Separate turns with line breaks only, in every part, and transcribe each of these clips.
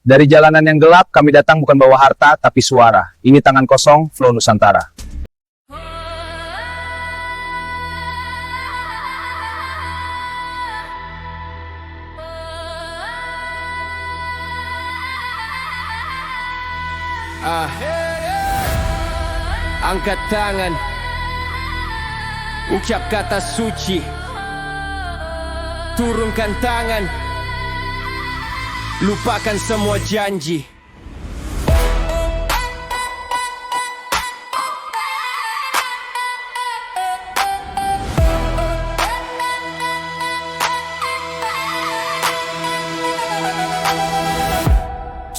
Dari jalanan yang gelap, kami datang bukan bawa harta, tapi suara. Ini tangan kosong, Flow Nusantara.
Angkat tangan, ucap kata suci, turunkan tangan, lupakan semua janji.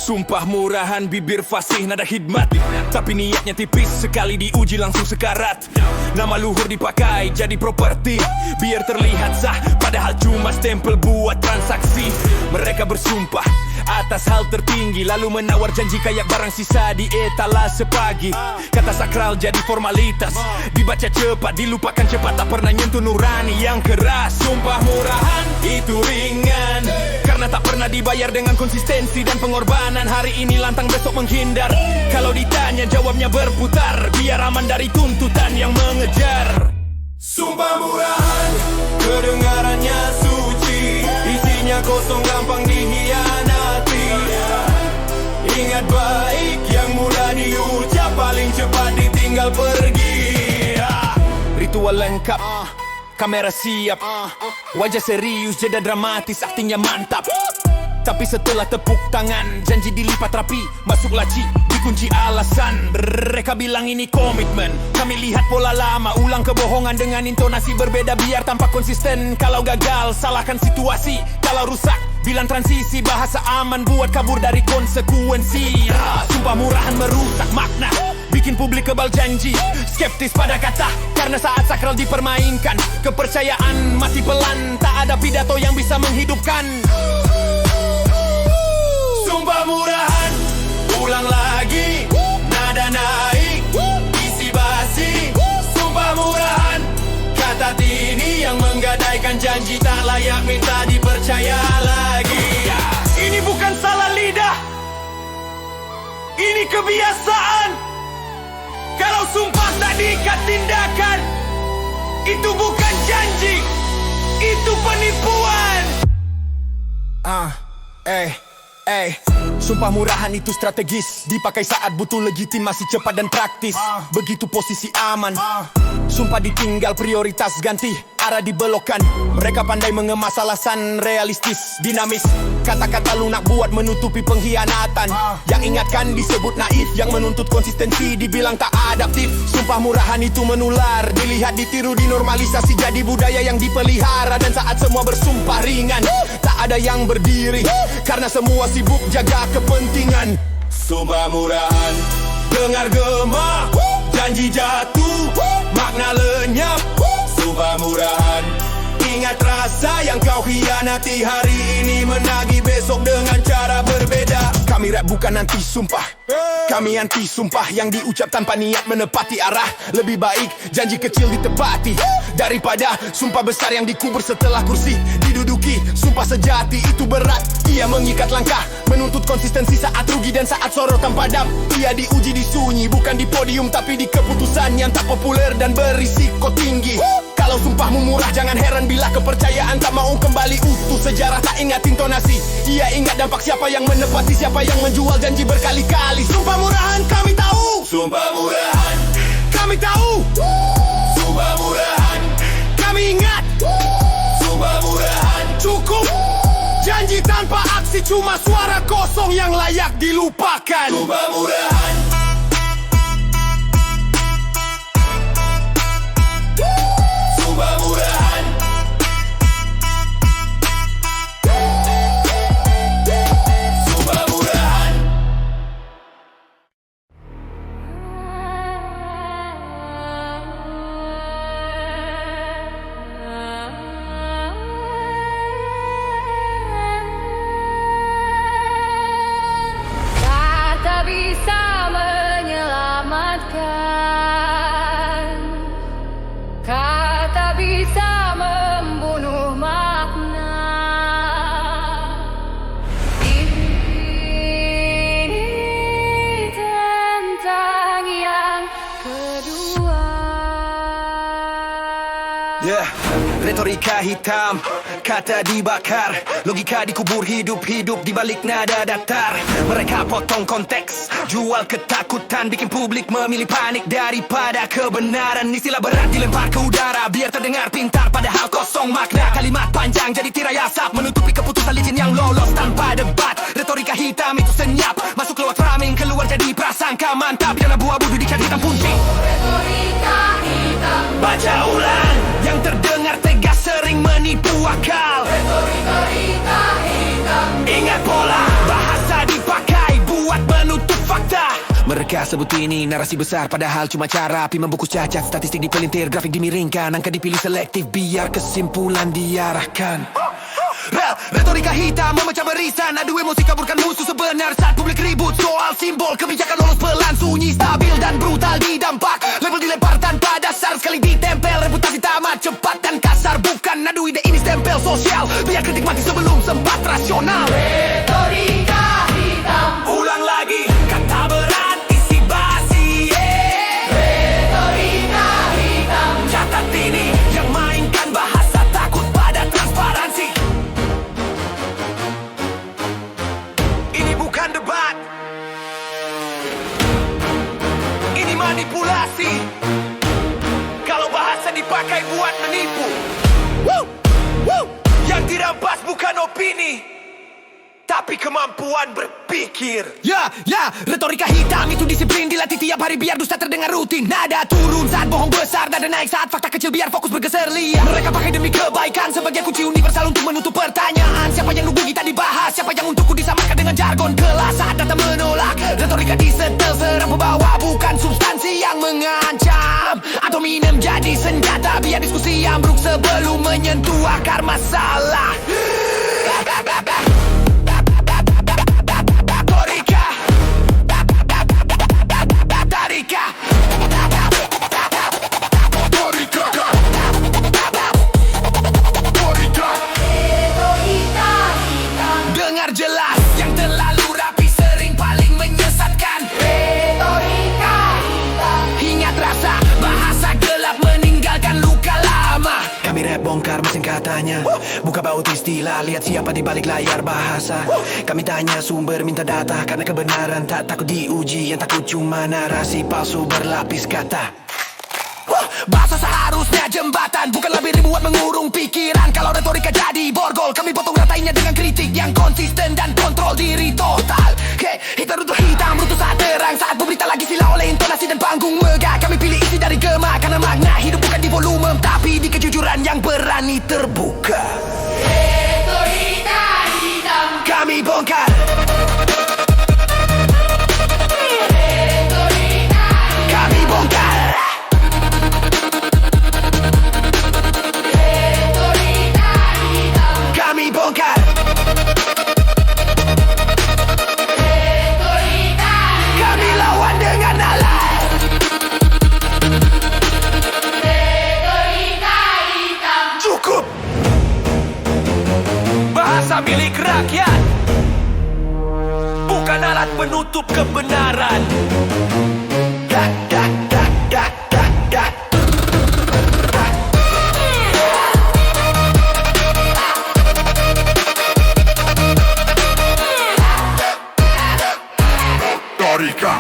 Sumpah murahan, bibir fasih, nada hikmat, tapi niatnya tipis, sekali diuji langsung sekarat. Nama luhur dipakai jadi properti, biar terlihat sah, padahal cuma stempel buat transaksi. Mereka bersumpah atas hal tertinggi, lalu menawar janji kayak barang sisa di etalase pagi. Kata sakral jadi formalitas, dibaca cepat, dilupakan cepat, tak pernah nyentuh nurani yang keras. Sumpah murahan itu ringan, karena tak pernah dibayar dengan konsistensi dan pengorbanan. Hari ini lantang, besok menghindar. Kalau ditanya jawabnya berputar, biar aman dari tuntutan yang mengejar. Sumpah murahan, kedengarannya suci, isinya kosong, gampang dihianati. Ingat baik, yang mudah diucap paling cepat ditinggal pergi. Ritual lengkap, kamera siap, wajah serius, jeda dramatis, aktingnya mantap. Tapi setelah tepuk tangan, janji dilipat rapi, masuk laci, dikunci alasan. Mereka bilang ini komitmen, kami lihat pola lama, ulang kebohongan dengan intonasi berbeda biar tampak konsisten. Kalau gagal, salahkan situasi. Kalau rusak, bilang transisi, bahasa aman buat kabur dari konsekuensi. Sumpah murahan merusak makna, bikin publik kebal janji, skeptis pada kata, karena saat sakral dipermainkan. Kepercayaan mati pelan, tak ada pidato yang bisa menghidupkan. Sumpah murahan, ulang lagi, nada naik, isi basi. Sumpah murahan, kata tini yang menggadaikan janji, tak layak minta dipercaya lagi. Ini bukan salah lidah, ini kebiasaan. Kalau sumpah tak diikat tindakan, itu bukan janji, itu penipuan. Sumpah murahan itu strategis, dipakai saat butuh legitimasi cepat dan praktis. Begitu posisi aman, sumpah ditinggal, prioritas ganti, arah dibelokkan. Mereka pandai mengemas alasan realistis, dinamis. Kata-kata lunak buat menutupi pengkhianatan. Yang ingatkan disebut naif, yang menuntut konsistensi dibilang tak adaptif. Sumpah murahan itu menular, dilihat, ditiru, dinormalisasi jadi budaya yang dipelihara. Dan saat semua bersumpah ringan, tak ada yang berdiri, karena semua sibuk jaga kepentingan. Sumpah murahan, dengar gema, janji jatuh, makna lenyap. Sumpah murahan, ingat rasa yang kau hianati. Hari ini menagih, besok dengan cara berbeda. Kami rap bukan anti sumpah, kami anti sumpah yang diucap tanpa niat menepati arah. Lebih baik janji kecil ditepati, daripada sumpah besar yang dikubur setelah kursi diduduki. Sumpah sejati itu berat, ia mengikat langkah, menuntut konsistensi saat rugi dan saat sorotan padam. Ia diuji di sunyi, bukan di podium, tapi di keputusan yang tak populer dan berisiko tinggi. Kalau sumpahmu murah, jangan heran bila kepercayaan tak mau kembali utuh. Sejarah tak ingat intonasi, ia ingat dampak. Siapa yang menepati, siapa yang menjual janji berkali-kali. Sumpah murahan kami tahu, sumpah murahan kami tahu, sumpah murahan kami ingat, sumpah murahan cukup. Janji tanpa aksi, cuma suara kosong yang layak dilupakan. Sumpah murahan, sumpah murahan, sumpah murahan.
Tak bisa menyelamatkan, kata bisa
Retorika hitam, kata dibakar, logika dikubur hidup-hidup di balik nada datar. Mereka potong konteks, jual ketakutan, bikin publik memilih panik daripada kebenaran. Istilah berat dilempar ke udara, biar terdengar pintar padahal kosong makna. Kalimat panjang jadi tirai asap, menutupi keputusan licin yang lolos tanpa debat. Retorika hitam itu senyap, masuk lewat framing, keluar jadi prasangka mantap. Yang abu-abu dicat hitam putih.
Retorika hitam,
Baca ulang, yang terdengar tegas sering menipu akal.
retorika hitam,
Ingat pola, bahasa dipakai buat menutup fakta. Mereka sebut ini narasi besar, padahal cuma cara api membungkus cacat. Statistik dipelintir, grafik dimiringkan, angka dipilih selektif biar kesimpulan diarahkan. Retorika hitam memecah barisan, adu emosi kaburkan musuh sebenar. Saat publik ribut soal simbol, kebijakan lolos pelan, sunyi stabil dan brutal didampak. Label dilempar tanpa dasar, sekali ditempel, reputasi tamat cepat dan kasar. Bukan adu ide, ini stempel sosial, biar kritik mati sebelum sempat rasional.
retorika hitam,
Ulang lagi, kata berat isi basi,
retorika hitam,
catat ini, yang mainkan bahasa takut pada transparansi. Ini bukan debat, ini manipulasi. Kalau bahasa dipakai buat menipu, Woo! Woo! Yang dirampas bukan opini, tapi kemampuan berpikir. Ya, retorika hitam itu disiplin, dilatih tiap hari biar dusta terdengar rutin. Nada turun saat bohong besar, nada naik saat fakta kecil biar fokus bergeser liar. Mereka pakai demi kebaikan sebagai kunci universal untuk menutup pertanyaan. Siapa yang nunggu kita dibahas, siapa yang untukku disamakan dengan jargon kelas. Saat data menolak, retorika disetel serang pembawa, bukan substansi yang mengancam. Atau minum jadi senjata, biar diskusi ambruk sebelum menyentuh akar masalah.
retorika hitam,
Dengar jelas, yang terlalu rapi sering paling menyesatkan.
retorika hitam,
Ingat rasa, bahasa gelap meninggalkan luka lama. Kami rap bongkar mesin katanya, buka baut istilah, lihat siapa di balik layar bahasa. Kami tanya sumber, minta data, karena kebenaran tak takut diuji. Yang takut cuma narasi palsu berlapis kata. Bahasa seharusnya jembatan, bukan labir buat mengurung pikiran. Kalau retorika jadi borgol, kami potong ratainya dengan kritik yang konsisten dan kontrol diri total. Hitam runtuh hitam, runtuh saat terang, saat publik tak lagi sila oleh intonasi dan panggung megah. Kami pilih isi dari gema, karena makna hidup bukan di volume, tapi di kejujuran yang berani terbuka.
retorika hitam,
Kami bongkar,
retorika
kami bongkar,
retorika hitam,
kami bongkar,
retorika
kami lawan dengan alat.
retorika hitam,
Cukup. Bahasa milik rakyat, bukan alat penutup kebenaran. Dah, dah, dah, dah, dah, dah. Retorika.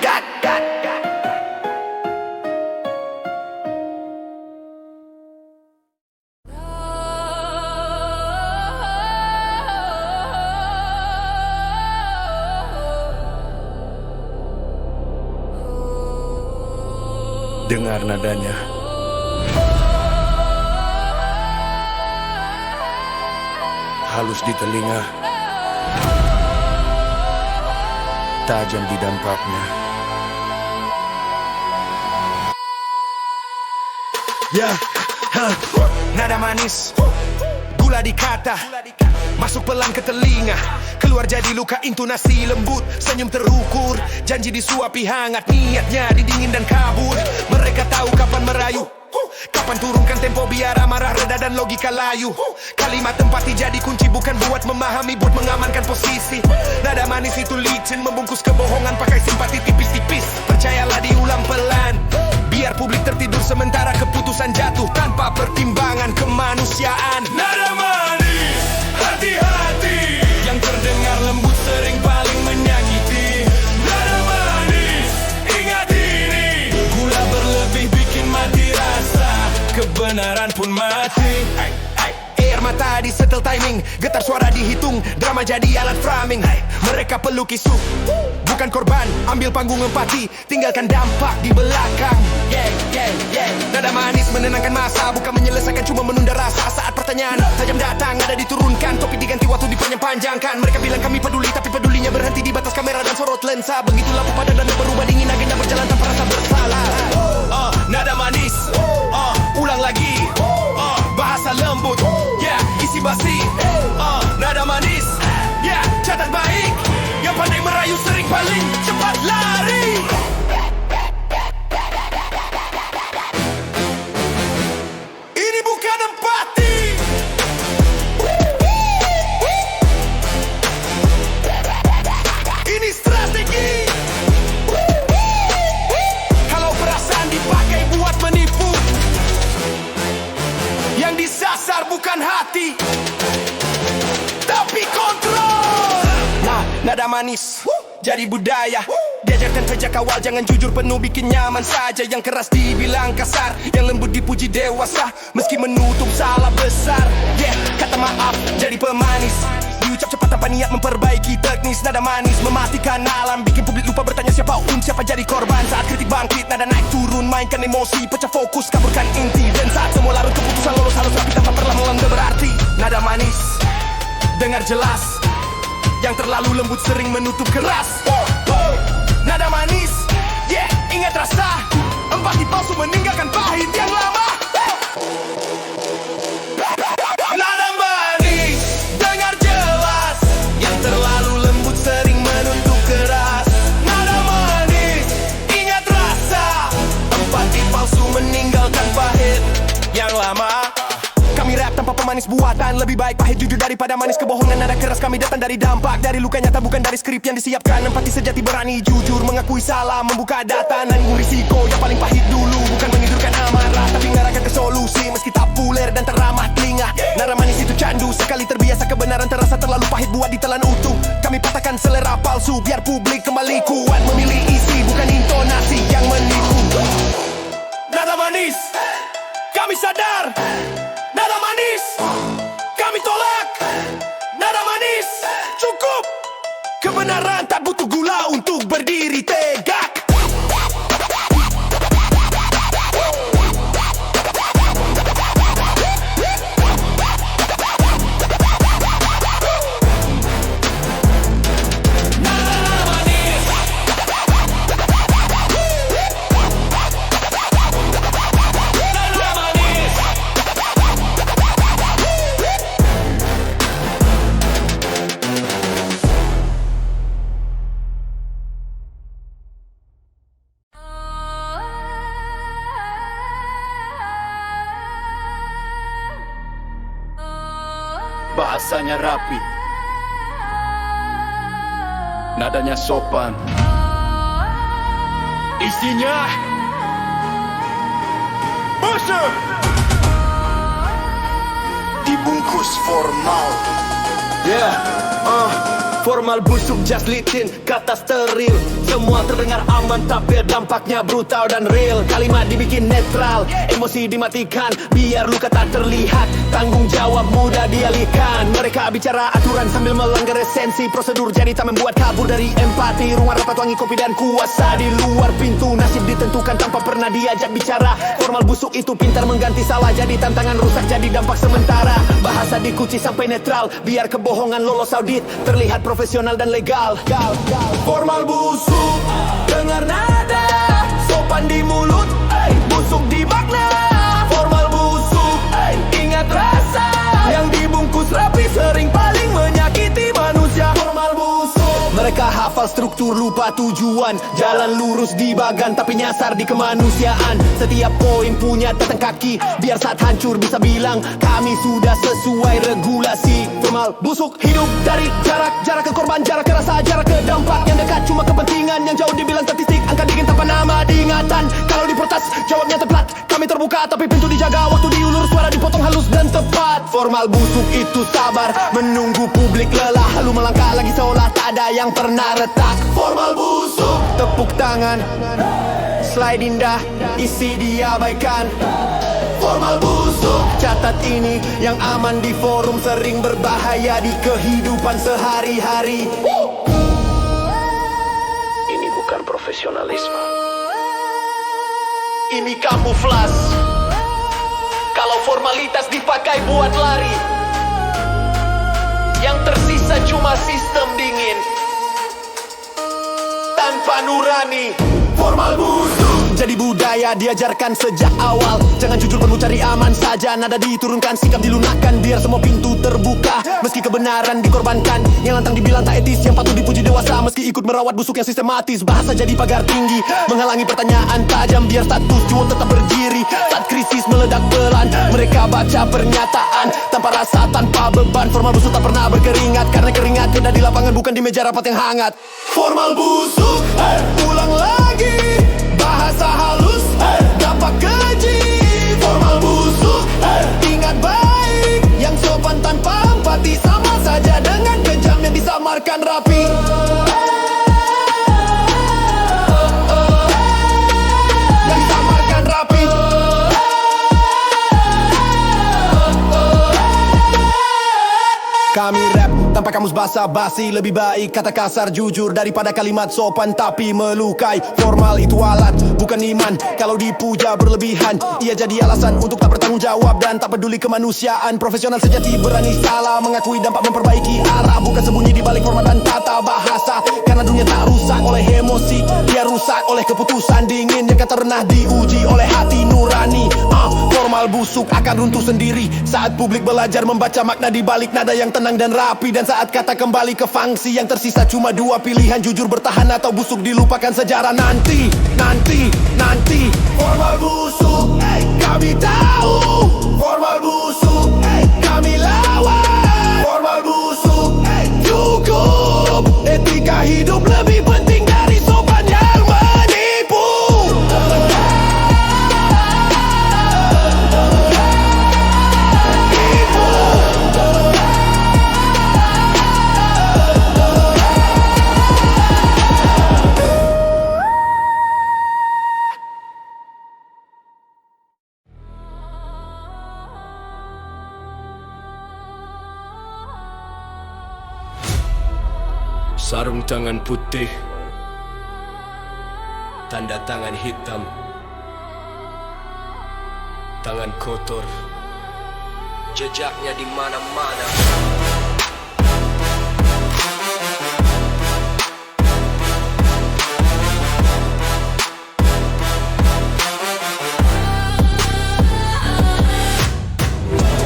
Dah, dah, dah. Dengar nadanya. Halus di telinga, tajam di dampaknya. Ya, nada manis, gula di kata, masuk pelan ke telinga, keluar jadi luka intonasi lembut, senyum terukur, janji disuapi hangat, niatnya didingin dan kabur. Mereka tahu kapan merayu, Kapan turunkan tempo biar amarah reda dan logika layu. Kalimat empati jadi kunci bukan buat memahami, buat mengamankan posisi. Nada manis itu licin membungkus kebohongan pakai simpati tipis-tipis. Percayalah diulang pelan biar publik tertidur sementara keputusan jatuh tanpa pertimbangan kemanusiaan. Nada manis, hati-hati, yang terdengar lembut sering paling menyakiti. Nada manis, ingat ini, gula berlebih bikin mati rasa, kebenaran pun mati. Air mata disetel timing, getar suara dihitung, drama jadi alat framing. Mereka peluk isu, bukan korban, ambil panggung empati, tinggalkan dampak di belakang. Nada manis menenangkan masa, bukan menyelesaikan, cuma menunda rasa. Saat pertanyaan tajam datang, nada diturunkan, topik diganti, waktu dipanjang-panjangkan. Mereka bilang kami peduli, tapi pedulinya berhenti di batas kamera dan sorot lensa. Begitu lampu padam dan berubah dingin, agenda berjalan tanpa rasa bersalah. Nada manis, ulang lagi, bahasa lembut, isi basi. Nada manis, catat baik, yang pandai merayu sering paling cepat lari. Ini bukan empati, ini strategi. Kalau perasaan dipakai buat menipu, yang disasar bukan hati, tapi kontrol. Nada manis jadi budaya, diajarkan sejak awal, jangan jujur penuh bikin nyaman saja. Yang keras dibilang kasar, yang lembut dipuji dewasa, meski menutup salah besar. Kata maaf jadi pemanis, diucap cepat tanpa niat memperbaiki teknis. Nada manis mematikan alam, bikin publik lupa bertanya siapa jadi korban. Saat kritik bangkit, nada naik turun, mainkan emosi, pecah fokus, kaburkan inti. Dan saat semua larut keputusan lolos halus rapi tanpa perlawanan berarti. Nada manis, dengar jelas, yang terlalu lembut sering menutup keras. Nada manis, ingat rasa, empati palsu meninggalkan pahit yang lama. Nada manis, dengar jelas, yang terlalu lembut sering menutup keras. Nada manis, ingat rasa, empati palsu meninggalkan pahit yang lama. Kami rap tanpa pemanis buatan, lebih baik pahit jujur daripada manis kebohongan. Nada keras kami datang dari dampak, dari luka nyata bukan dari skrip yang disiapkan. Empati sejati berani jujur, mengakui salah, membuka data, nanggung risiko. Yang paling pahit dulu, bukan menidurkan amarah, tapi mengarahkan ke solusi, meski tak populer dan teramah telinga. Nada manis itu candu, sekali terbiasa kebenaran terasa terlalu pahit buat ditelan utuh. Kami patahkan selera palsu, biar publik kembali kuat memilih isi, bukan intonasi yang menipu. Nada manis, kami sadar. Nada manis, kami tolak. Nada manis, cukup. Kebenaran tak butuh gula untuk berdiri tegak. Bahasanya rapi, nadanya sopan, isinya busuk, dibungkus formal. Formal busuk just licin, kata steril. Semua terdengar aman tapi dampaknya brutal dan real. Kalimat dibikin netral, emosi dimatikan, biar luka tak terlihat. Tanggung jawab mudah dialihkan. Mereka bicara aturan sambil melanggar esensi prosedur, jadi tak membuat kabur dari empati. Ruang rapat wangi kopi dan kuasa di luar pintu. Nasib ditentukan tanpa pernah diajak bicara. Formal busuk itu pintar mengganti salah, jadi tantangan rusak jadi dampak sementara. Bahasa dikunci sampai netral, biar kebohongan lolos audit, terlihat profesional dan legal. Formal busuk, dengar nada, sopan di mulut, busuk di makna. Formal busuk, ingat rasa, yang dibungkus rapi sering paling menyakiti manusia. Formal busuk, mereka hafal struktur lupa tujuan. Jalan lurus di bagan tapi nyasar di kemanusiaan. Setiap poin punya tatang kaki, biar saat hancur bisa bilang kami sudah sesuai regulasi. Formal busuk hidup dari jarak ke korban, jarak ke rasa, jarak ke dampak. Yang dekat cuma kepentingan, yang jauh dibilang statistik. Angka dingin tanpa nama diingatan. Kalau diprotes jawabnya tepat. Kami terbuka tapi pintu dijaga, waktu diulur suara dipotong halus dan tepat. Formal busuk itu sabar, menunggu publik lelah, lalu melangkah lagi seolah tak ada yang pernah retak. Formal busuk, tepuk tangan, slide indah, isi diabaikan. Formal busuk, catat ini yang aman di forum, sering berbahaya di kehidupan sehari-hari.
Ini bukan profesionalisme.
Ini kamuflas. Kalau formalitas dipakai buat lari, yang tersisa cuma sistem dingin tanpa nurani. Formal busuk jadi budaya diajarkan sejak awal. Jangan jujur penuh cari aman saja. Nada diturunkan, sikap dilunakkan, biar semua pintu terbuka. Meski kebenaran dikorbankan, yang lantang dibilang tak etis, yang patut dipuji dewasa. Meski ikut merawat busuk yang sistematis, bahasa jadi pagar tinggi, menghalangi pertanyaan tajam, biar status jual tetap berdiri. Saat krisis meledak pelan, mereka baca pernyataan tanpa rasa, tanpa beban. Formal busuk tak pernah berkeringat, karena keringat ada di lapangan, bukan di meja rapat yang hangat. Formal busuk, ulang lagi, bahasa halus, dampak keji. Formal busuk, ingat baik, yang sopan tanpa empati sama saja dengan kejam yang disamarkan rapi. Yang disamarkan rapi. Kami rap tanpa kamus basa-basi, lebih baik kata kasar jujur daripada kalimat sopan tapi melukai. Formal itu alat, bukan iman. Kalau dipuja berlebihan, ia jadi alasan untuk tak bertanggung jawab dan tak peduli kemanusiaan. Profesional sejati berani salah, mengakui dampak, memperbaiki arah, bukan sembunyi di balik format dan tata bahasa. Karena dunia tak rusak oleh emosi, dia rusak oleh keputusan dingin yang tak pernah diuji oleh hati nurani. Formal busuk akan runtuh sendiri saat publik belajar membaca makna di balik nada yang tenang dan rapi. Dan saat kata kembali ke fungsi, yang tersisa cuma dua pilihan, jujur bertahan atau busuk dilupakan sejarah nanti. Formal busuk, kami tahu. Formal busuk, kami lawan. Formal busuk, cukup. Etika hidup lebih penting dari sopan yang menipu.
Sarung tangan putih, tanda tangan hitam, tangan kotor, jejaknya di mana-mana.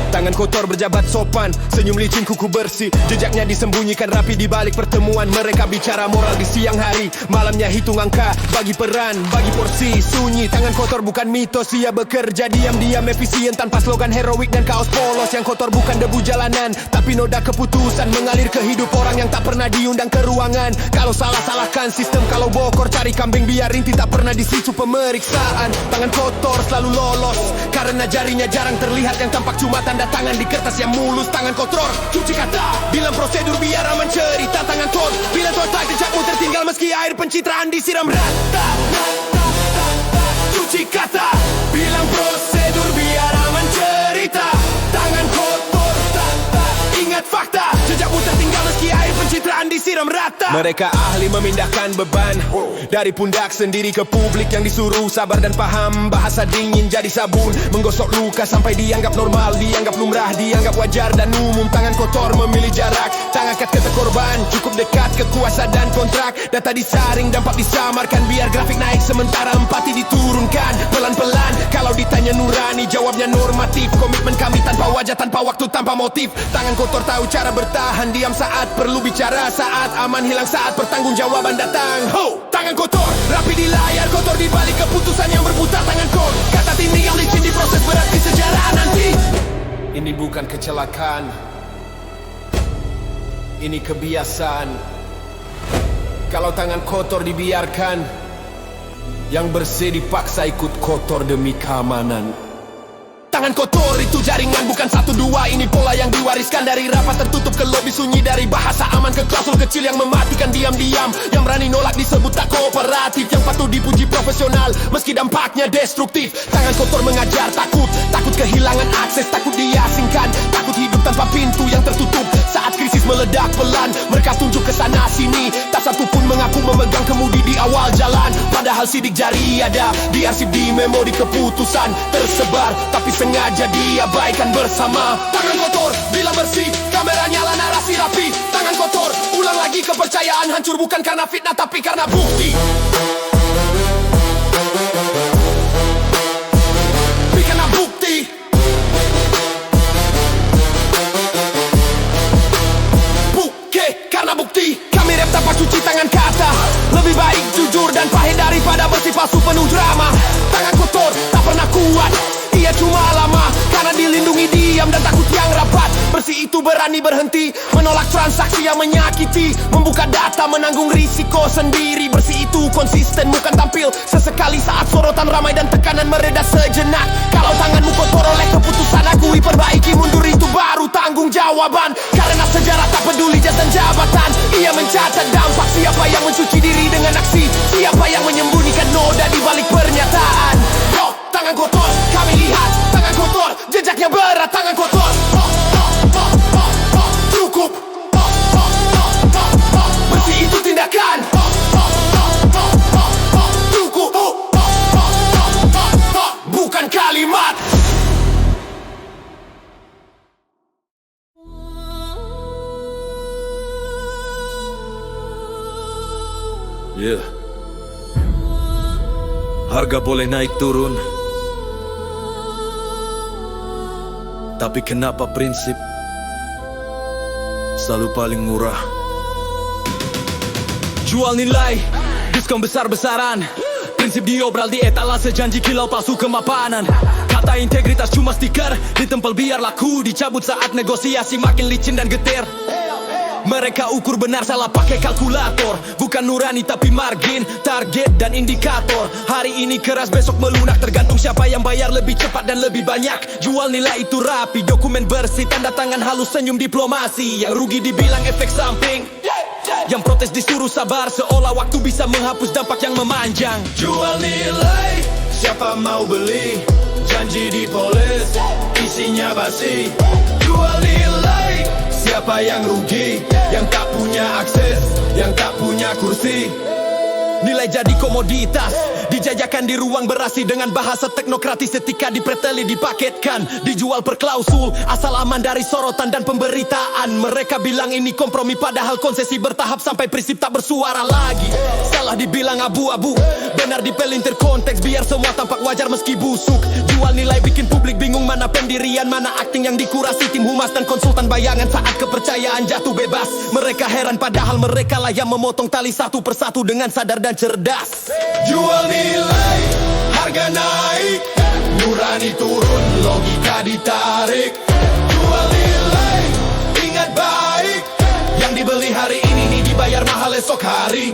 Tangan kotor berjabat sopan, senyum licin kuku bersih, jejaknya disembunyikan rapi di balik pertemuan. Mereka bicara moral di siang hari, malamnya hitung angka, bagi peran, bagi porsi. Sunyi, tangan kotor bukan mitos, ia bekerja diam-diam efisien tanpa slogan heroik dan kaos polos. Yang kotor bukan debu jalanan, tapi noda keputusan mengalir ke hidup orang yang tak pernah diundang ke ruangan. Kalau salah, salahkan sistem, kalau bokor cari kambing, biar inti tak pernah disitu pemeriksaan. Tangan kotor selalu lolos, karena jarinya jarang terlihat, yang tampak cuma tanda tangan di kertas yang mulus. Tangan kotor, cuci kata, bilang prosedur biar aman cerita. Tangan kotor, bilang total jejakmu tertinggal meski air pencitraan disiram rata. Cuci kata, bilang prosedur biar aman cerita. Tangan kotor, ingat fakta, jejakmu tertinggal meski air pencitraan disiram rata. Mereka ahli memindahkan beban dari pundak sendiri ke publik, yang disuruh sabar dan paham. Bahasa dingin jadi sabun, menggosok luka sampai dianggap normal, dianggap lumrah, dianggap wajar dan umum. Tangan kotor memilih jarak, tak angkat kata korban, cukup dekat ke kuasa dan kontrak. Data disaring, dampak disamarkan, biar grafik naik sementara empati diturunkan pelan-pelan. Kalau ditanya nurani, jawabnya normatif. Komitmen kami tanpa wajah, tanpa waktu, tanpa motif. Tangan kotor tahu cara bertahan, diam saat perlu bicara, saat kalimat aman hilang saat pertanggungjawaban datang. Ho! Tangan kotor, rapi di layar, kotor di balik keputusan yang berputar. Tangan kor, kata tindih yang licin di proses berarti sejarah nanti. Ini bukan kecelakaan, ini kebiasaan. Kalau tangan kotor dibiarkan, yang bersih dipaksa ikut kotor demi keamanan. Tangan kotor itu jaringan bukan satu dua. Ini pola yang diwariskan dari rapat tertutup ke lobi sunyi. Dari bahasa aman ke klausul kecil yang mematikan diam-diam. Yang berani nolak disebut tak kooperatif. Yang patut dipuji profesional meski dampaknya destruktif. Tangan kotor mengajar takut, takut kehilangan akses, takut diasingkan, takut hidup tanpa pintu yang tertutup. Saat krisis meledak pelan, mereka tunjuk ke sana sini. Tak satu pun mengaku memegang kemudi di awal jalan. Padahal sidik jari ada, diarsip di memori keputusan tersebar, tapi sengaja diabaikan bersama. Tangan kotor, bila bersih, kamera nyala, narasi rapi. Tangan kotor, ulang lagi kepercayaan hancur bukan karena fitnah tapi karena bukti. Tapi karena bukti. Karena bukti, kami rap tanpa cuci tangan kata. Lebih baik jujur dan pahit daripada bersih palsu penuh drama. Tangan kotor tak pernah kuat, ia cuma lama karena dilindungi diam dan takut yang rapat. Bersih itu berani berhenti, menolak transaksi yang menyakiti, membuka data, menanggung risiko sendiri. Bersih itu konsisten, bukan tampil sesekali saat sorotan ramai dan tekanan mereda sejenak. Kalau tanganmu kotor oleh keputusan, akui, perbaiki, mundur, itu baru tanggung jawaban. Karena sejarah tak peduli jas dan jabatan, ia mencatat dampak. Siapa yang mencuci diri dengan aksi, siapa yang menyembunyikan noda di balik pernyataan. Yo, tangan kotor, kami lihat tangan kotor, jejaknya berat. Tangan kotor, cukup. Bersih itu tindakan, cukup. Bukan kalimat.
Yeah. Harga boleh naik turun, tapi kenapa prinsip selalu paling murah? Jual nilai, diskon besar-besaran, prinsip diobral di etalase, janji kilau palsu kemapanan. Kata integritas cuma stiker, ditempel biar laku, dicabut saat negosiasi makin licin dan getir. Mereka ukur benar salah pakai kalkulator, bukan nurani tapi margin, target dan indikator. Hari ini keras besok melunak, tergantung siapa yang bayar lebih cepat dan lebih banyak. Jual nilai itu rapi, dokumen bersih, tanda tangan halus, senyum diplomasi. Yang rugi dibilang efek samping, yang protes disuruh sabar, seolah waktu bisa menghapus dampak yang memanjang. Jual nilai, siapa mau beli? Janji dipoles, isinya basi. Jual nilai, siapa yang rugi? Yang tak punya akses, yang tak punya kursi. Nilai jadi komoditas, dijajakan di ruang berasi dengan bahasa teknokratis. Setika dipreteli, dipaketkan, dijual per klausul, asal aman dari sorotan dan pemberitaan. Mereka bilang ini kompromi, padahal konsesi bertahap sampai prinsip tak bersuara lagi. Salah dibilang abu-abu, benar dipelintir konteks biar semua tampak wajar meski busuk. Jual nilai bikin publik bingung, mana pendirian, mana akting yang dikurasi tim humas dan konsultan bayangan. Saat kepercayaan jatuh bebas, mereka heran padahal mereka lah yang memotong tali satu persatu dengan sadar dan cerdas. Jual nilai, harga naik, nurani turun, logika ditarik. Jual nilai, ingat baik, yang dibeli hari ini nih dibayar mahal esok hari.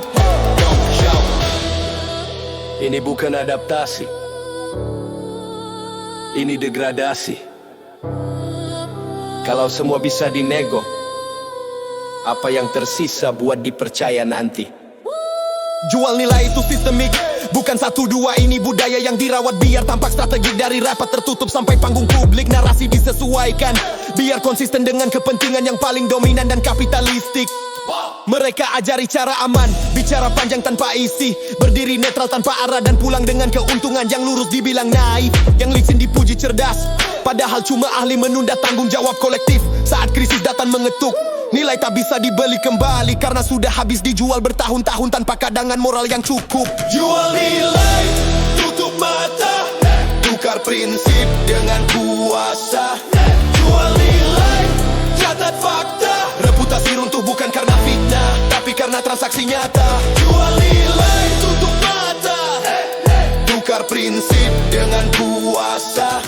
Ini bukan adaptasi, ini degradasi. Kalau semua bisa dinego, apa yang tersisa buat dipercaya nanti? Jual nilai itu sistemik, bukan satu dua. Ini budaya yang dirawat biar tampak strategik. Dari rapat tertutup sampai panggung publik, narasi disesuaikan biar konsisten dengan kepentingan yang paling dominan dan kapitalistik. Mereka ajari cara aman, bicara panjang tanpa isi, berdiri netral tanpa arah dan pulang dengan keuntungan. Yang lurus dibilang naif, yang licin dipuji cerdas, padahal cuma ahli menunda tanggung jawab kolektif. Saat krisis datang mengetuk, nilai tak bisa dibeli kembali karena sudah habis dijual bertahun-tahun tanpa cadangan moral yang cukup. Jual nilai, tutup mata, tukar prinsip dengan kuasa. Jual nilai, catat fakta, reputasi runtuh bukan karena fitnah, tapi
karena transaksi nyata. Jual nilai tutup mata, tukar prinsip dengan kuasa.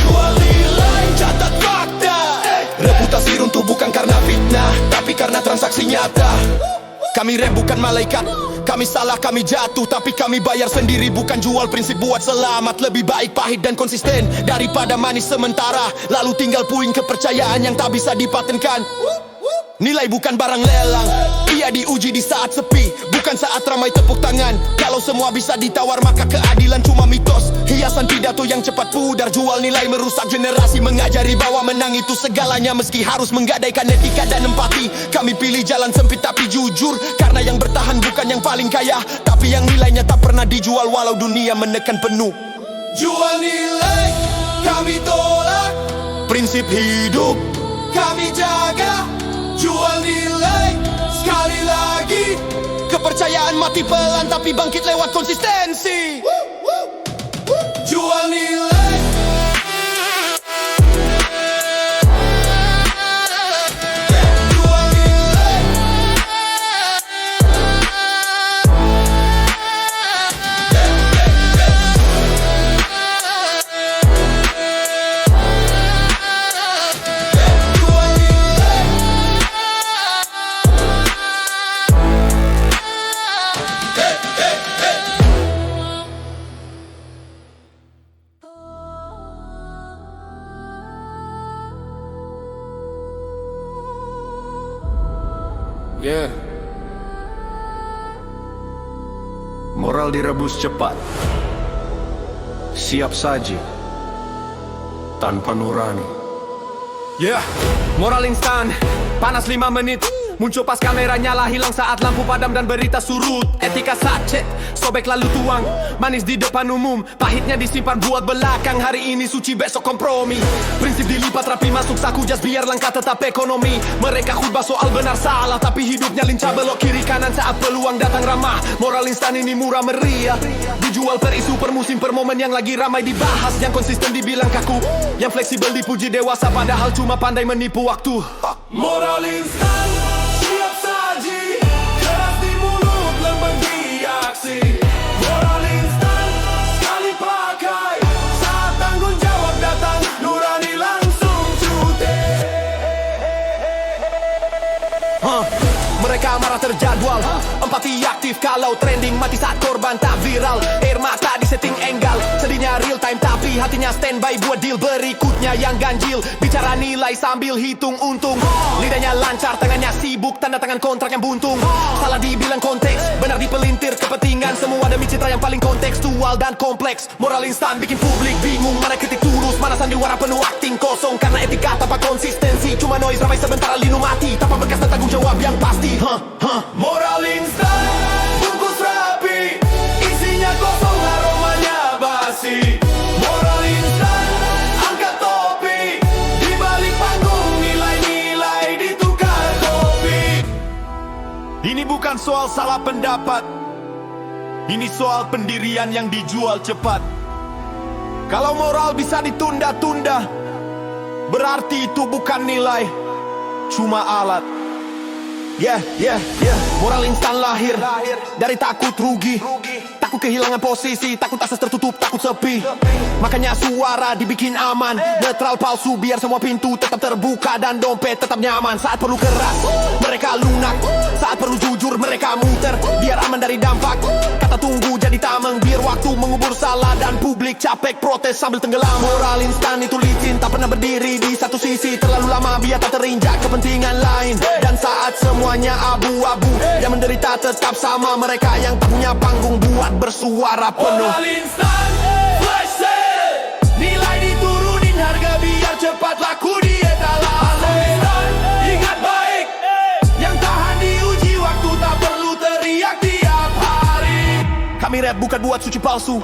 Jual nilai catat fakta, reputasi runtuh bukan karena fitnah, tapi karena transaksi nyata. Kami rap bukan malaikat, kami salah kami jatuh, tapi kami bayar sendiri, bukan jual prinsip buat selamat. Lebih baik pahit dan konsisten daripada manis sementara, lalu tinggal puing kepercayaan yang tak bisa dipatenkan. Nilai bukan barang lelang, ia diuji di saat sepi, bukan saat ramai tepuk tangan. Kalau semua bisa ditawar maka keadilan cuma mitos, hiasan pidato yang cepat pudar. Jual nilai merusak generasi, mengajari bahwa menang itu segalanya, meski harus menggadaikan etika dan empati. Kami pilih jalan sempit tapi jujur, karena yang bertahan bukan yang paling kaya, tapi yang nilainya tak pernah dijual walau dunia menekan penuh. Jual nilai kami tolak, prinsip hidup kami jaga. Jual nilai sekali lagi, kepercayaan mati pelan tapi bangkit lewat konsistensi. Jual nilai, jual nilai.
Yeah. Moral direbus cepat, siap saji tanpa nurani.
Yeah, moral instan, panas 5 menit, muncul pas kamera nyala, hilang saat lampu padam dan berita surut. Etika sachet, sobek lalu tuang, manis di depan umum, pahitnya disimpan buat belakang. Hari ini suci, besok kompromi, prinsip dilipat rapi masuk saku jas biar langka tetap ekonomi. Mereka khutbah soal benar salah, tapi hidupnya lincah belok kiri kanan saat peluang datang ramah. Moral instan ini murah meriah, dijual per isu, per musim, per momen yang lagi ramai dibahas. Yang konsisten dibilang kaku, yang fleksibel dipuji dewasa, padahal cuma pandai menipu waktu.
Moral instan, siap saji, keras di mulut, lembek di aksi. Moral instan, sekali pakai, saat tanggung jawab datang, nurani langsung cuti.
Mereka marah terjadwal, empati aktif kalau trending, mati saat korban tak viral. Air mata di setting enggal, sedihnya real time tapi hatinya standby buat deal berikutnya yang ganjil. Bicara nilai sambil hitung untung, lidahnya lancar, tangannya sibuk, tanda tangan kontrak yang buntung. Salah dibilang konteks, benar dipelintir kepentingan, semua demi citra yang paling kontekstual dan kompleks. Moral instan bikin publik bingung, mana kritik tulus, mana sandiwara penuh acting kosong. Karena etika tanpa konsistensi, cuma noise ramai sebentar linu mati, tanpa bekas dan tanggung jawab yang pasti.
Moral instan, bungkus rapi, isinya kosong, aromanya basi. Moral instan, angkat topi, di balik panggung nilai-nilai ditukar kopi. Ini bukan soal salah pendapat, ini soal pendirian yang dijual cepat. Kalau moral bisa ditunda-tunda, berarti itu bukan nilai, cuma alat. Moral instan lahir dari takut rugi, takut kehilangan posisi, takut akses tertutup, takut sepi. Makanya suara dibikin aman, netral palsu biar semua pintu tetap terbuka dan dompet tetap nyaman. Saat perlu keras, mereka lunak, saat perlu jujur mereka muter, biar aman dari dampak. Kata tunggu jadi tameng, biar waktu mengubur salah dan publik capek protes sambil tenggelam. Moral instan itu licin, tak pernah berdiri di satu sisi, terlalu lama biar tak terinjak kepentingan lain. Dan saat semuanya abu-abu, yang menderita tetap sama mereka yang tak punya panggung buat bersuara penuh. Moral instan, flash sale, nilai diturunin harga biar cepat laku di etalase. Ingat baik, yang tahan diuji waktu tak perlu teriak tiap hari.
Kami rap bukan buat suci palsu,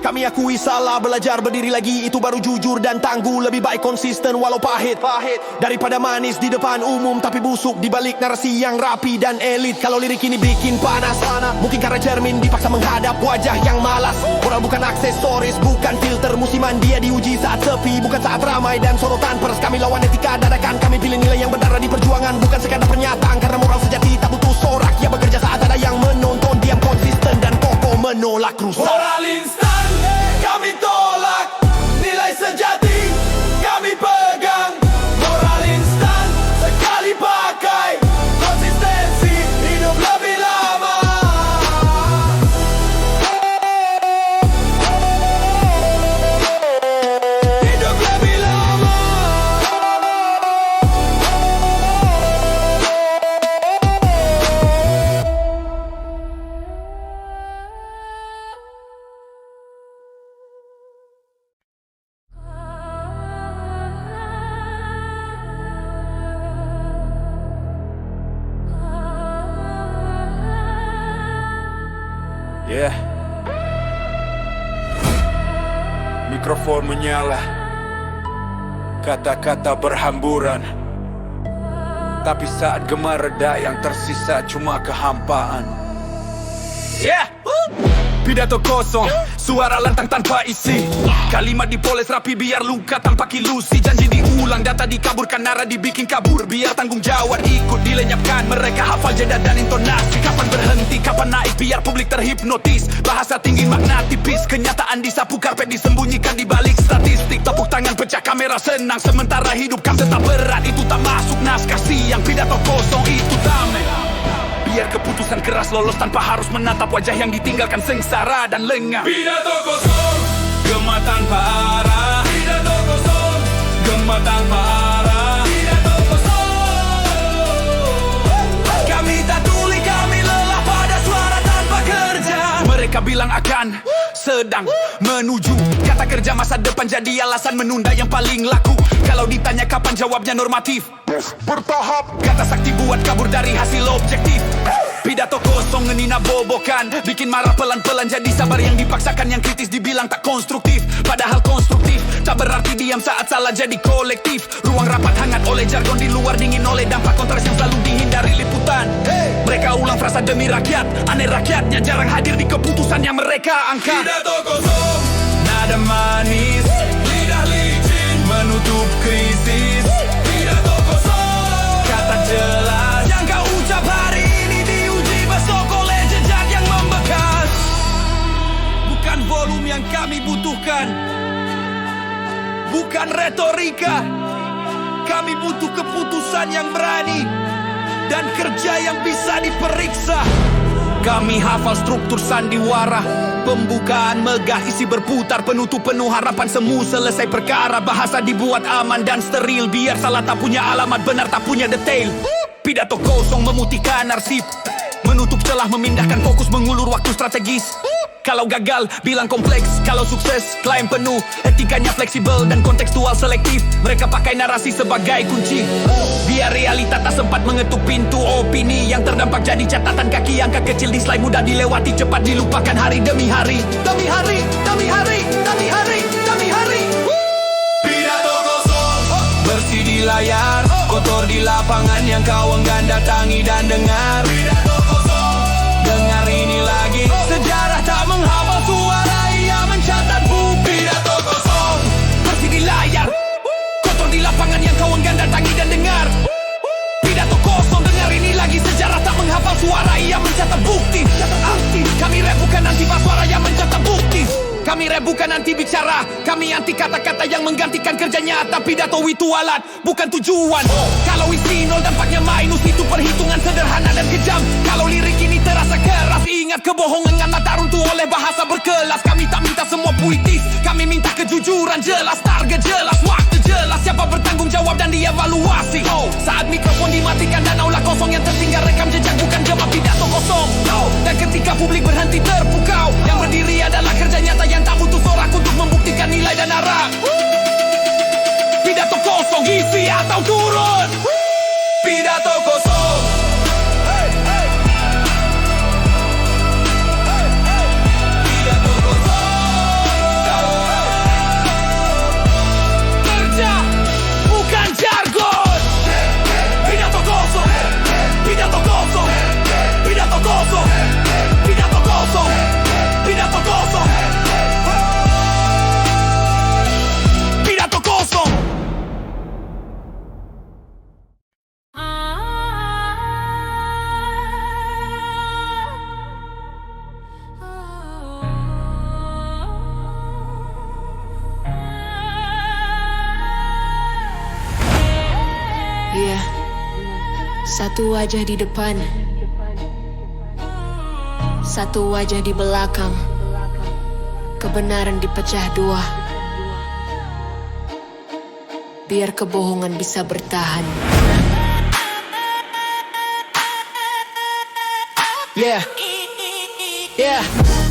kami akui salah, belajar berdiri lagi, itu baru jujur dan tangguh. Lebih baik konsisten walau pahit, daripada manis di depan umum tapi busuk di balik narasi yang rapi dan elit. Kalau lirik ini bikin panas,
tingkara cermin dipaksa menghadap wajah yang malas. Moral bukan aksesoris, bukan filter musiman. Dia diuji saat sepi, bukan saat ramai dan sorotan pers. Kami lawan etika dadakan, kami pilih nilai yang berdarah di perjuangan, bukan sekadar pernyataan. Karena moral sejati tak butuh sorak, ia bekerja saat ada yang menonton. Diam konsisten dan kokoh menolak rusak. Moral instan kami tolak, nilai sejati kami pegang. Moral instan sekali pakai, konsistensi hidup lebih lama. Hidup lebih lama.
Yeah. Mikrofon menyala, kata-kata berhamburan, tapi saat gema reda yang tersisa cuma kehampaan.
Yeah. Pidato kosong, suara lantang tanpa isi. Kalimat dipoles rapi biar luka tanpa kilusi. Janji diulang, data dikaburkan, nara dibikin kabur. Biar tanggung jawab ikut dilenyapkan. Mereka hafal jeda dan intonasi. Kapan berhenti, kapan naik, biar publik terhipnotis. Bahasa tinggi makna tipis, kenyataan disapu karpet disembunyikan di balik statistik. Tepuk tangan pecah kamera senang, sementara hidup kamu tetap berat. Itu tak masuk naskah siang, pidato kosong itu damai. Biar keputusan keras lolos tanpa harus menatap wajah yang ditinggalkan sengsara dan lengah. Pidato kosong, gema tanpa arah. Pidato kosong, gema tanpa arah. Pidato kosong. Kami tak tuli, kami lelah pada suara tanpa kerja. Mereka bilang akan sedang menuju kata kerja masa depan jadi alasan menunda yang paling laku. Kalau ditanya kapan jawabnya normatif, bertahap. Kata sakti buat kabur dari hasil objektif. Pidato kosong ngenina bobokan, bikin marah pelan-pelan jadi sabar yang dipaksakan. Yang kritis dibilang tak konstruktif, padahal konstruktif. Tak berarti diam saat salah jadi kolektif. Ruang rapat hangat oleh jargon, di luar dingin oleh dampak kontras yang selalu dihindari liputan. Mereka ulang frasa demi rakyat, aneh rakyatnya jarang hadir di keputusan yang mereka angkat. Pidato kosong, nada manis, lidah licin menutup krisis. Pidato kosong, kata jelas yang kau ucap hari ini diuji besok oleh jejak yang membekas. Bukan volume yang kami butuhkan, bukan retorika. Kami butuh keputusan yang berani dan kerja yang bisa diperiksa. Kami hafal struktur sandiwara, pembukaan megah, isi berputar, penutup penuh harapan, semu selesai perkara. Bahasa dibuat aman dan steril, biar salah tak punya alamat, benar tak punya detail. Pidato kosong memutihkan arsip, menutup celah, memindahkan fokus, mengulur waktu strategis. Kalau gagal, bilang kompleks. Kalau sukses, klaim penuh. Etikanya fleksibel dan kontekstual selektif. Mereka pakai narasi sebagai kunci, biar realita tak sempat mengetuk pintu opini. Yang terdampak jadi catatan kaki, angka kecil di slide mudah dilewati, cepat dilupakan hari demi hari. Demi hari, demi hari, demi hari, demi hari. Pidato kosong, bersih di layar, kotor di lapangan yang kau enggan datangi dan dengar. Pidato kosong, dengar ini lagi. Sejarah tak menghafal suara, ia mencatat bukti. Pidato kosong, bersih di layar, kotor di lapangan yang kau enggan datangi dan dengar. Pidato kosong, dengar ini lagi. Sejarah tak menghafal suara, ia mencatat bukti. Anti, kami rap bukan anti suara yang mencatat bukti. Kami rap bukan anti bicara, kami anti kata-kata yang menggantikan kerja nyata. Pidato itu alat, bukan tujuan. Kalau isi nol dampaknya minus, itu perhitungan sederhana dan kejam. Kalau lirik ini terasa keras, ingat kebohongan ngana tak runtuh oleh bahasa berkelas. Kami tak minta semua puitis, kami minta kejujuran jelas, target jelas, waktu jelas. Siapa bertanggung jawab dan dievaluasi. Saat mikrofon dimatikan dan aula kosong yang tertinggal, rekam jejak bukan jawab pidato kosong. Dan ketika publik berhenti terpukau, yang berdiri adalah kerja nyata yang tak butuh sorak untuk membuktikan nilai dan arah. Pidato kosong, isi atau turun. Pidato kosong. Pidato kosong. Kerja bukan jargon. Pidato kosong. Pidato kosong. Pidato kosong.
Satu wajah di depan, satu wajah di belakang. Kebenaran dipecah dua, biar kebohongan bisa bertahan.
Yeah,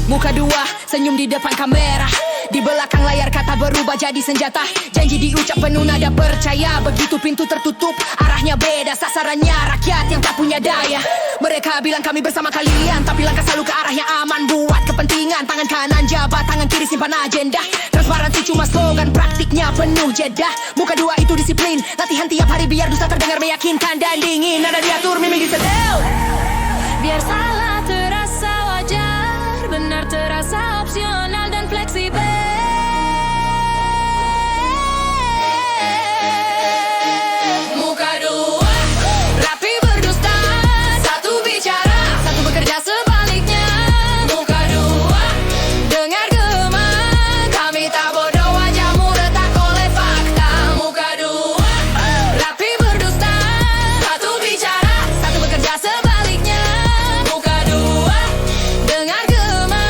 muka dua, senyum di depan kamera. Di belakang layar kata berubah jadi senjata. Janji diucap penuh nada percaya. Begitu pintu tertutup, arahnya beda. Sasarannya rakyat yang tak punya daya. Mereka bilang kami bersama kalian, tapi langkah selalu ke arah yang aman. Buat kepentingan, tangan kanan jabat, tangan kiri simpan agenda. Transparansi cuma slogan, praktiknya penuh jeda. Muka dua itu disiplin, latihan tiap hari biar dusta terdengar meyakinkan dan dingin. Nada diatur, mimik disetel.
Biar salah terasa wajar, benar terasa opsional dan fleksibel. Muka dua, rapi berdusta, satu bicara, satu bekerja sebaliknya. Muka dua, dengar gema, kami tak bodoh, wajahmu retak oleh fakta. Muka dua, rapi berdusta, satu bicara, satu bekerja sebaliknya. Muka dua, dengar gema,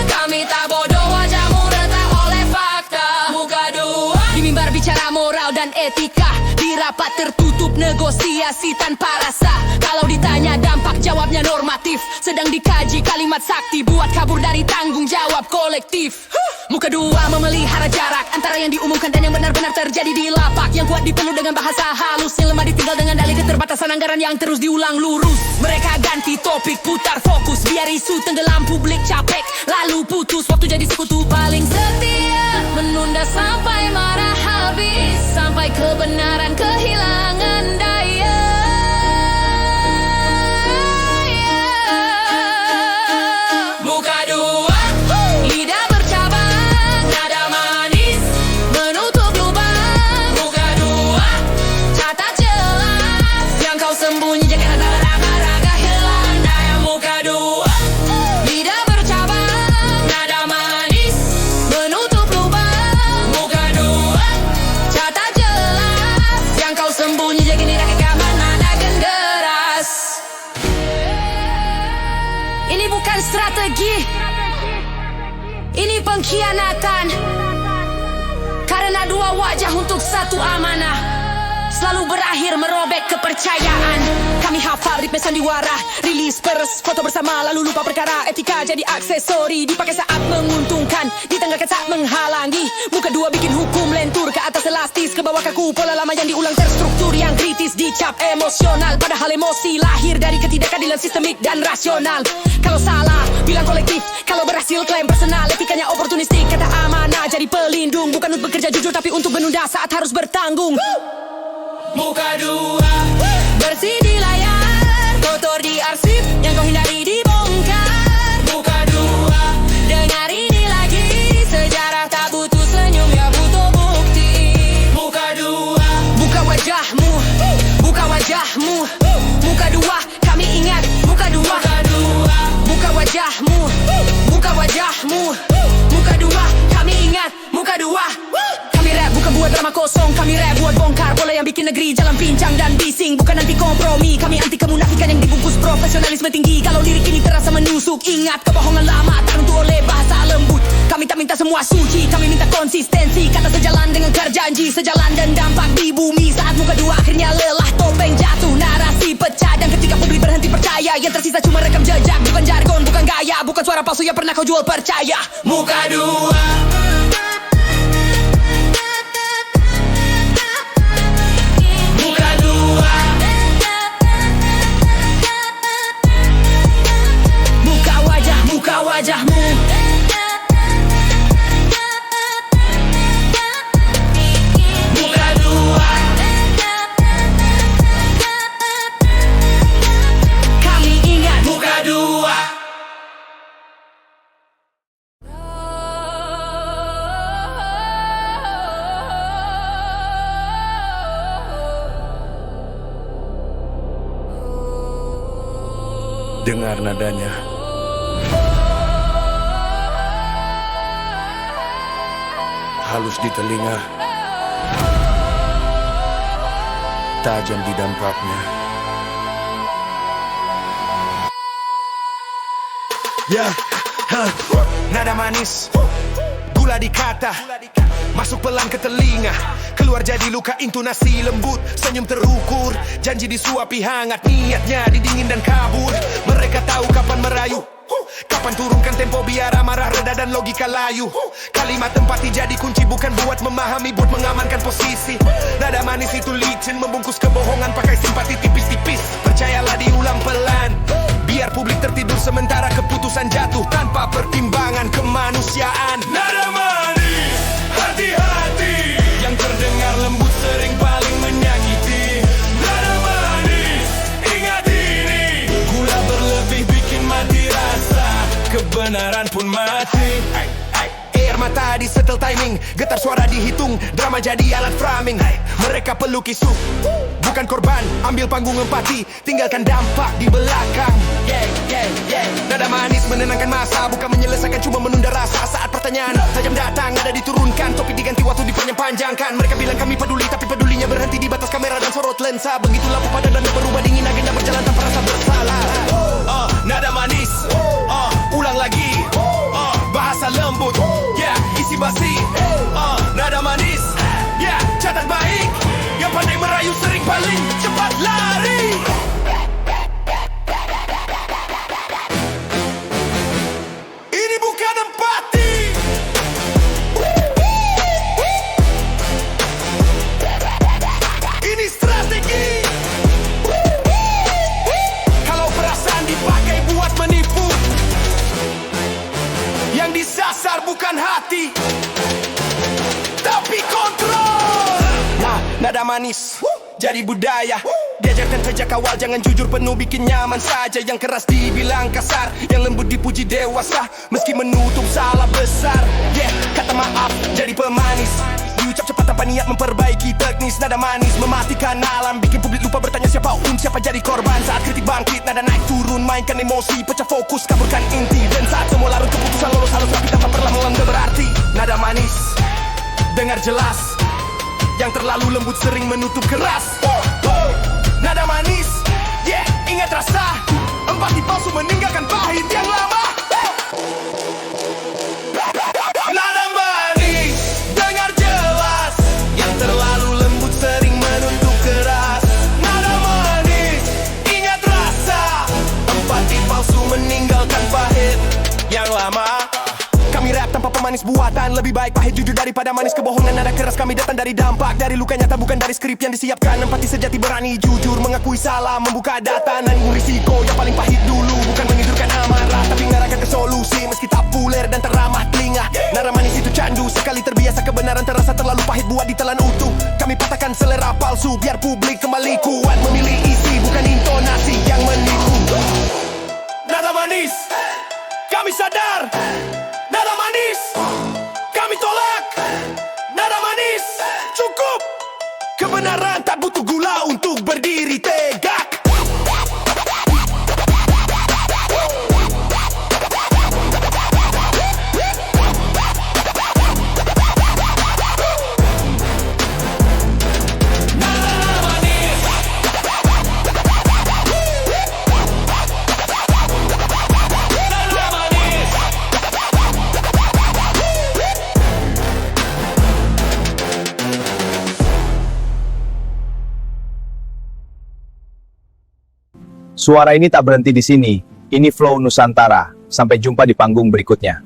kami tak bodoh, wajahmu retak oleh fakta. Muka dua, di mimbar bicara moral dan etika, di rapat tertutup negosiasi tanpa rasa. Kalau ditanya dampak jawabnya normatif, sedang dikaji kalimat sakti buat kabur dari tanggung jawab kolektif. Muka dua memelihara jarak antara yang diumumkan dan yang benar-benar terjadi di lapak. Yang kuat dipeluk dengan bahasa halus, yang lemah ditinggal dengan dalih keterbatasan anggaran yang terus diulang lurus. Mereka ganti topik, putar fokus, biar isu tenggelam publik capek, lalu putus. Waktu jadi sekutu paling setia, menunda sampai marah habis, sampai kebenaran kehilangan daya. Muka dua, lidah bercabang, nada manis menutup lubang. Muka dua, catat jelas, yang kau sembunyi jangan raga-raga hilang daya. Muka dua, lidah bercabang, nada manis menutup lubang. Muka dua, catat jelas, yang kau sembunyi jangan raga nada genderas. Ini bukan strategi, ini pengkhianatan. Karena dua wajah untuk satu amanah selalu berakhir merobek kepercayaan. Kami hafal ritme sandiwara, rilis pers, foto bersama lalu lupa perkara. Etika jadi aksesori, dipakai saat menguntungkan, ditengahkan saat menghalangi. Muka dua bikin hukum lentur, ke atas elastis, ke bawah kaku. Pola lama yang diulang terstruktur, yang kritis dicap emosional. Padahal emosi lahir dari ketidakadilan sistemik dan rasional. Kalau salah, bilang kolektif. Kalau berhasil, klaim personal. Etikanya oportunistik, kata amanah jadi pelindung. Bukan untuk bekerja jujur, tapi untuk menunda saat harus bertanggung. Muka dua, bersih di layar, kotor di arsip, yang kau hindari dibongkar. Muka dua, dengar ini lagi, sejarah tak butuh senyum, ya butuh bukti. Muka dua, buka wajahmu, buka wajahmu. Muka dua, kami ingat. Muka dua, buka wajahmu, buka wajahmu. Muka dua, kami ingat. Muka dua, kami rap bukan buat drama kosong, kami rap buat bongkar bola yang bikin negeri jalan pincang dan bising. Bukan anti kompromi, kami anti kemunafikan yang dibungkus profesionalisme tinggi. Kalau lirik ini terasa menusuk, ingat kebohongan lama terbentuk oleh bahasa lembut. Kami tak minta semua suci, kami minta konsistensi. Kata sejalan dengan janji, sejalan dan dampak di bumi. Saat muka dua akhirnya lelah, topeng jatuh, narasi pecah. Dan ketika publik berhenti percaya, yang tersisa cuma rekam jejak. Bukan jargon, bukan gaya, bukan suara palsu yang pernah kau jual percaya. Muka dua, muka dua, buka wajah, buka wajahmu. Muka dua, kami ingat. Muka dua.
Dengar nadanya. Halus di telinga, tajam di dampaknya.
Yeah, nada manis, gula di kata, masuk pelan ke telinga, keluar jadi luka intonasi lembut, senyum terukur, janji disuapi hangat, niatnya didingin dan kabur. Mereka tahu kapan merayu, kapan turunkan tempo biar amarah reda dan logika layu. Kalimat empati jadi kunci bukan buat memahami, buat mengamankan posisi. Nada manis itu licin, membungkus kebohongan pakai simpati tipis-tipis. Percayalah diulang pelan, biar publik tertidur sementara keputusan jatuh tanpa pertimbangan kemanusiaan. Nada manis, hati-hati, yang terdengar lembut sering paling menyakiti. Nada manis, ingat ini, gula berlebih bikin mati rasa, kebenaran pun mati. Air mata disetel timing, getar suara dihitung, drama jadi alat framing. Mereka peluk isu, bukan korban, ambil panggung empati, tinggalkan dampak di belakang. Nada manis menenangkan masa, bukan menyelesaikan, cuma menunda rasa. Saat pertanyaan tajam datang, nada diturunkan, topik diganti, waktu dipanjang-panjangkan. Mereka bilang kami peduli, tapi pedulinya berhenti di batas kamera dan sorot lensa. Begitu lampu padam dan berubah dingin, agenda berjalan tanpa rasa bersalah. Nada manis, ulang lagi, bahasa lembut, isi basi. Nada manis, catat baik, yang pandai merayu sering paling cepat lari. Ini bukan empati, ini strategi. Kalau perasaan dipakai buat menipu, yang disasar bukan hati, tapi kontrol. Nada manis jadi budaya, diajarkan sejak awal, jangan jujur penuh, bikin nyaman saja. Yang keras dibilang kasar, yang lembut dipuji dewasa, meski menutup salah besar. Kata maaf jadi pemanis, diucap cepat tanpa niat memperbaiki teknis. Nada manis mematikan alam, bikin publik lupa bertanya siapa jadi korban. Saat kritik bangkit, nada naik turun, mainkan emosi, pecah fokus, kaburkan inti. Dan saat semua larut keputusan lolos halus rapi tanpa perlahan berarti. Nada manis, dengar jelas, yang terlalu lembut sering menutup keras. Nada manis, ingat rasa, empati palsu meninggalkan pahit yang lama. Nada manis, dengar jelas, yang terlalu lembut sering menutup keras. Nada manis, ingat rasa, empati palsu meninggalkan pahit yang lama. Kami rap tanpa pemanis buatan, lebih baik pahit jujur daripada manis kebohongan. Nada keras kami datang dari dampak, dari luka nyata bukan dari skrip yang disiapkan. Empati sejati berani jujur, mengakui salah, membuka data, nanggung risiko yang paling pahit dulu. Bukan menidurkan amarah, tapi mengarahkan ke solusi, meski tak populer dan teramah telinga. Nada manis itu candu, sekali terbiasa kebenaran terasa terlalu pahit buat ditelan utuh. Kami patahkan selera palsu, biar publik kembali kuat memilih isi, bukan intonasi yang menipu. Nada manis, kami sadar. Nada manis, kami tolak. Nada manis, cukup. Kebenaran tak butuh gula untuk berdiri tegak.
Suara ini tak berhenti di sini. Ini Flow Nusantara. Sampai jumpa di panggung berikutnya.